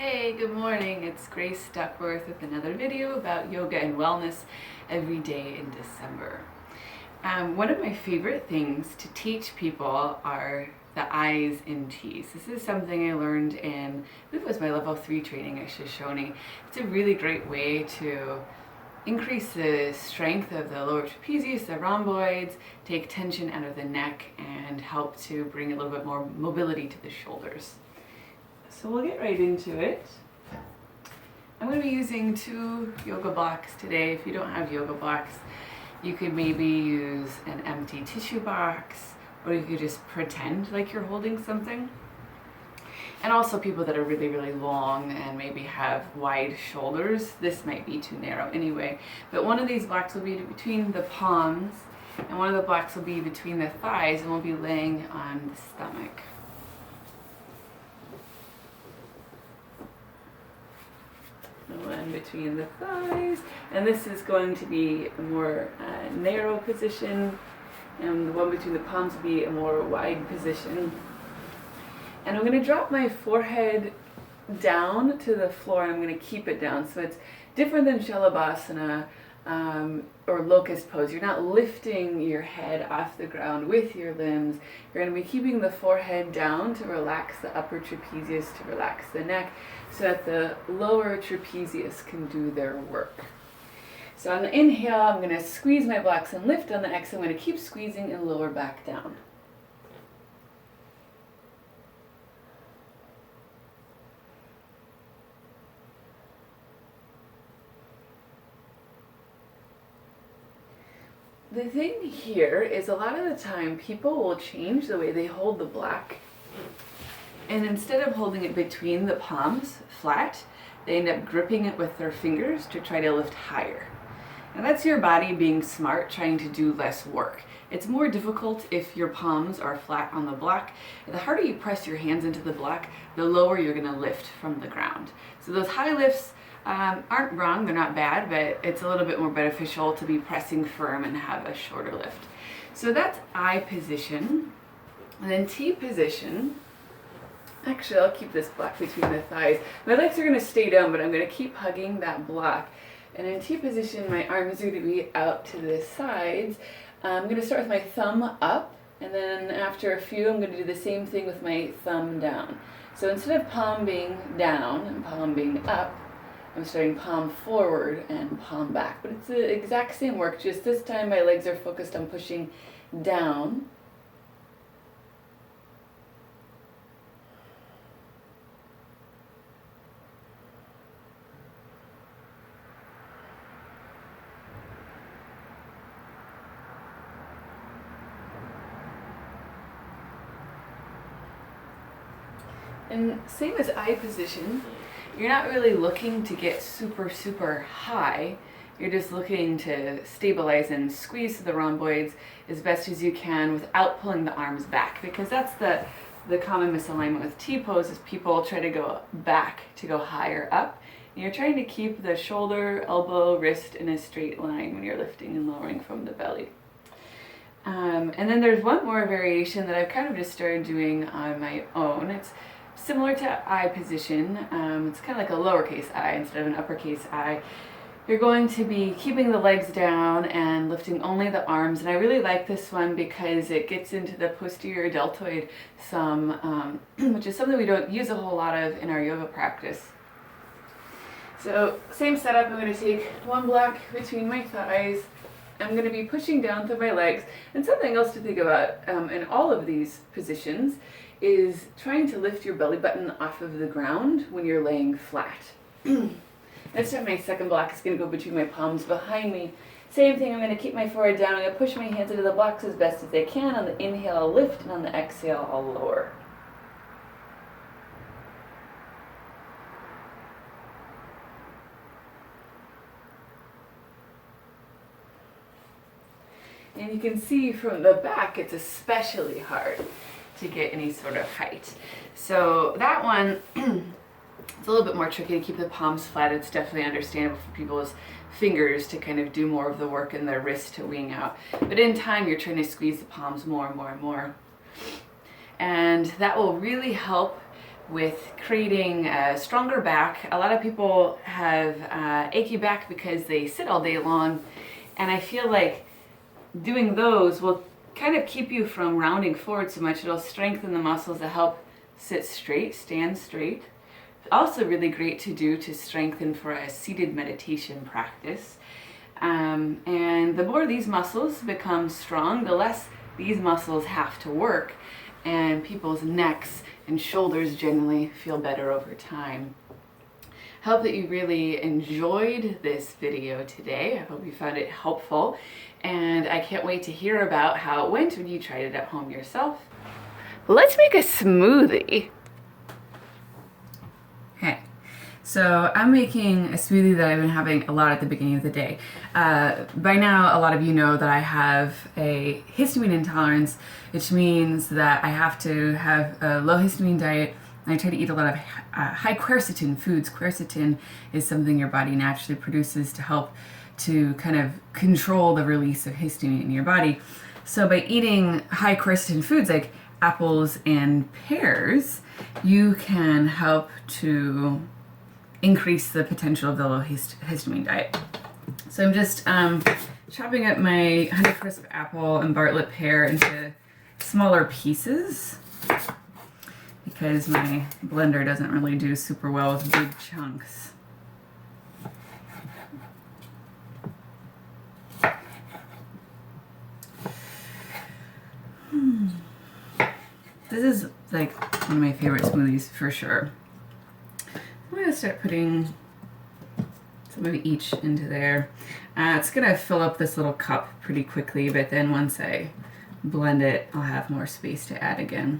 Hey, good morning. It's Grace Duckworth with another video about yoga and wellness every day in December. One of my favorite things to teach people are the eyes in teas. This is something I learned in, I believe it was my level 3 training at Shoshone. It's a really great way to increase the strength of the lower trapezius, the rhomboids, take tension out of the neck, and help to bring a little bit more mobility to the shoulders. So we'll get right into it. I'm going to be using 2 yoga blocks today. If you don't have yoga blocks, you could maybe use an empty tissue box, or you could just pretend like you're holding something. And also people that are really, really long and maybe have wide shoulders, this might be too narrow anyway. But one of these blocks will be between the palms, and one of the blocks will be between the thighs, and we'll be laying on the stomach. One between the thighs, and this is going to be a more narrow position, and the one between the palms will be a more wide position. And I'm going to drop my forehead down to the floor, and I'm going to keep it down. So it's different than Shalabhasana or locust pose. You're not lifting your head off the ground with your limbs. You're going to be keeping the forehead down to relax the upper trapezius, to relax the neck, so that the lower trapezius can do their work. So on the inhale, I'm going to squeeze my blocks and lift. On the exhale, I'm going to keep squeezing and lower back down. The thing here is a lot of the time people will change the way they hold the block, and instead of holding it between the palms flat, they end up gripping it with their fingers to try to lift higher. And that's your body being smart, trying to do less work. It's more difficult if your palms are flat on the block. The harder you press your hands into the block, the lower you're going to lift from the ground. So those high lifts aren't wrong, they're not bad, but it's a little bit more beneficial to be pressing firm and have a shorter lift. So that's I position. And then T position, actually I'll keep this block between the thighs. My legs are going to stay down, but I'm going to keep hugging that block. And in T position, my arms are going to be out to the sides. I'm going to start with my thumb up, and then after a few I'm going to do the same thing with my thumb down. So instead of palm being down and palm being up, I'm starting palm forward and palm back. But it's the exact same work, just this time my legs are focused on pushing down. And same as I position, you're not really looking to get super, super high. You're just looking to stabilize and squeeze the rhomboids as best as you can without pulling the arms back, because that's the common misalignment with T pose is people try to go back to go higher up. And you're trying to keep the shoulder, elbow, wrist in a straight line when you're lifting and lowering from the belly. And then there's one more variation that I've kind of just started doing on my own. It's similar to I position. It's kind of like a lowercase I instead of an uppercase I. You're going to be keeping the legs down and lifting only the arms, and I really like this one because it gets into the posterior deltoid some, which is something we don't use a whole lot of in our yoga practice. So same setup, I'm going to take one block between my thighs. I'm going to be pushing down through my legs. And something else to think about in all of these positions is trying to lift your belly button off of the ground when you're laying flat. This time my second block is going to go between my palms behind me. Same thing, I'm going to keep my forehead down. I'm going to push my hands into the blocks as best as I can. On the inhale, I'll lift, and on the exhale, I'll lower. And you can see from the back, it's especially hard to get any sort of height. So that one, it's a little bit more tricky to keep the palms flat. It's definitely understandable for people's fingers to kind of do more of the work and their wrist to wing out. But in time, you're trying to squeeze the palms more and more and more. And that will really help with creating a stronger back. A lot of people have achy back because they sit all day long, and I feel like doing those will kind of keep you from rounding forward so much. It'll strengthen the muscles that help sit straight, stand straight. Also really great to do to strengthen for a seated meditation practice. And the more these muscles become strong, the less these muscles have to work, and people's necks and shoulders generally feel better over time. I hope that you really enjoyed this video today. I hope you found it helpful, and I can't wait to hear about how it went when you tried it at home yourself. Let's make a smoothie. Okay, so I'm making a smoothie that I've been having a lot at the beginning of the day. By now, a lot of you know that I have a histamine intolerance, which means that I have to have a low histamine diet. I try to eat a lot of high quercitin foods. Quercitin is something your body naturally produces to help to kind of control the release of histamine in your body. So by eating high quercitin foods like apples and pears, you can help to increase the potential of the low histamine diet. So I'm just chopping up my Honeycrisp apple and Bartlett pear into smaller pieces, because my blender doesn't really do super well with big chunks. This is like one of my favorite smoothies for sure. I'm gonna start putting some of each into there. It's gonna fill up this little cup pretty quickly, but then once I blend it, I'll have more space to add again.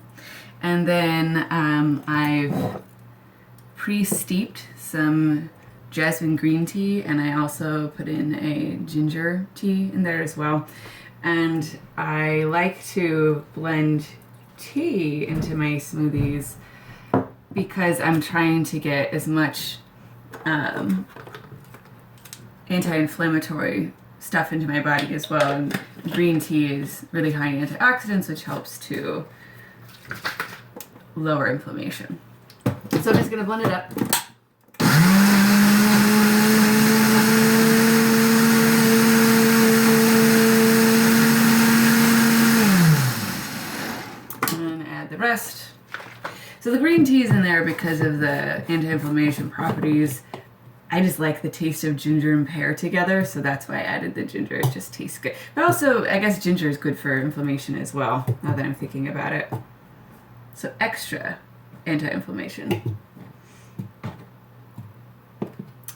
And then I've pre-steeped some jasmine green tea, and I also put in a ginger tea in there as well. And I like to blend tea into my smoothies because I'm trying to get as much anti-inflammatory stuff into my body as well. And green tea is really high in antioxidants, which helps to lower inflammation. So I'm just gonna blend it up. And add the rest. So the green tea is in there because of the anti-inflammation properties. I just like the taste of ginger and pear together, so that's why I added the ginger. It just tastes good. But also, I guess ginger is good for inflammation as well, now that I'm thinking about it. So extra anti-inflammation.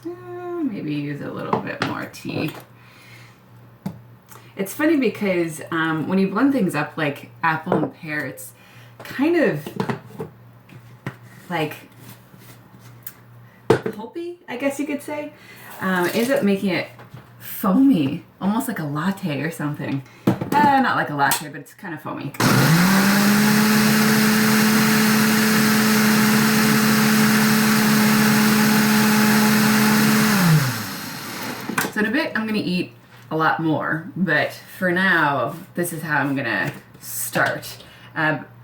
Maybe use a little bit more tea. It's funny because when you blend things up like apple and pear, it's kind of like pulpy, I guess you could say. Ends up making it foamy, almost like a latte or something. Not like a latte, but it's kind of foamy. So in a bit, I'm gonna eat a lot more, but for now, this is how I'm gonna start.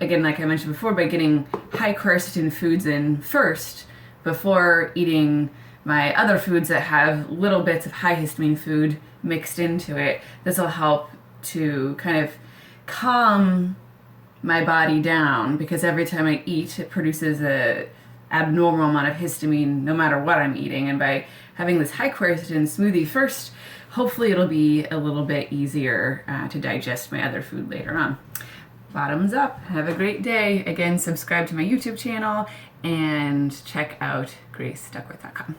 Again, like I mentioned before, by getting high quercetin foods in first, before eating my other foods that have little bits of high histamine food mixed into it. This will help to kind of calm my body down, because every time I eat, it produces a abnormal amount of histamine no matter what I'm eating. And by having this high quercetin smoothie first, hopefully it'll be a little bit easier to digest my other food later on. Bottoms up. Have a great day. Again, subscribe to my YouTube channel and check out graceduckworth.com.